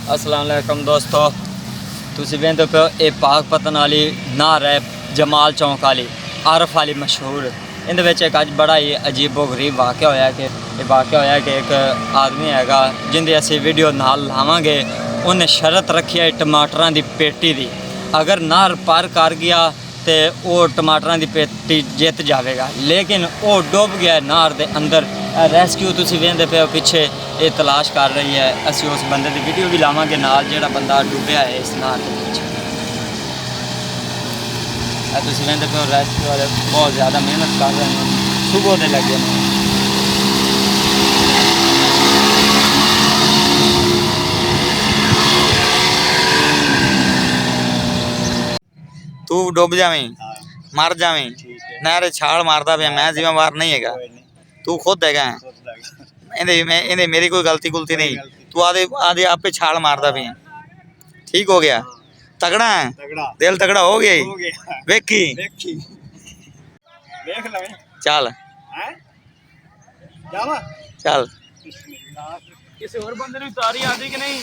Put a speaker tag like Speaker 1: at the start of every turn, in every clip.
Speaker 1: अस्सलाम वालेकुम दोस्तों, तुसी वेंदे पे ये पाकपतन वाली नार है जमाल चौंक वाली आरफ वाली मशहूर। इन एक अज बड़ा ही अजीबो गरीब वाक़या होया कि एक आदमी हैगा जिंदी असी वीडियो नाल लावांगे। उन्हें शरत रखी है टमाटरां दी पेटी दी, अगर नार पार कर गया तो वो टमाटरां दी पेटी जित जाएगा, लेकिन वो डुब गया नार दे अंदर। रेस्क्यू तुसी वेंदे पे पिछे ये तलाश कर रही है। असी उस बंदे की वीडियो भी लावांगे नाल जेड़ा बंदा डुबया है इस नार के पीछे। तुसी वेंदे पे रेस्क्यू वाले बहुत ज़्यादा मेहनत कर रहे हैं, सुबह दे लगे हैं। तू डुब जावी मर जावी नारे छाल मारदा पे, मैं जिम्मेवार नहीं है, तू खुद है। इन्हें मेरी कोई गलती गुलती नहीं, तू आधे आधे आप पे छाल मारदा पे। ठीक हो गया, तगड़ा है, दिल तगड़ा हो गया। वेखी चल चल
Speaker 2: किसी और बंदे ने उतारी आती कि नहीं?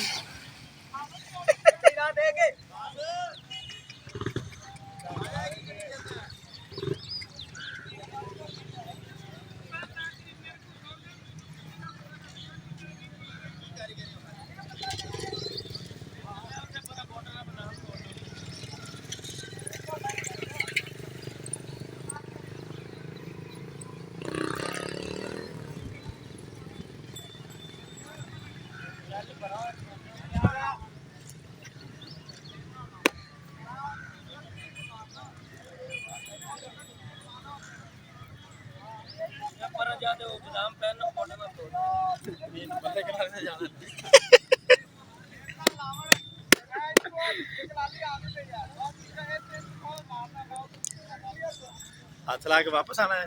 Speaker 2: हाथ ला के वापस आना है?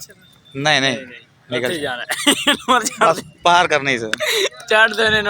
Speaker 1: नहीं नहीं निकल
Speaker 2: जाना है
Speaker 1: पार करने से
Speaker 2: चाट देने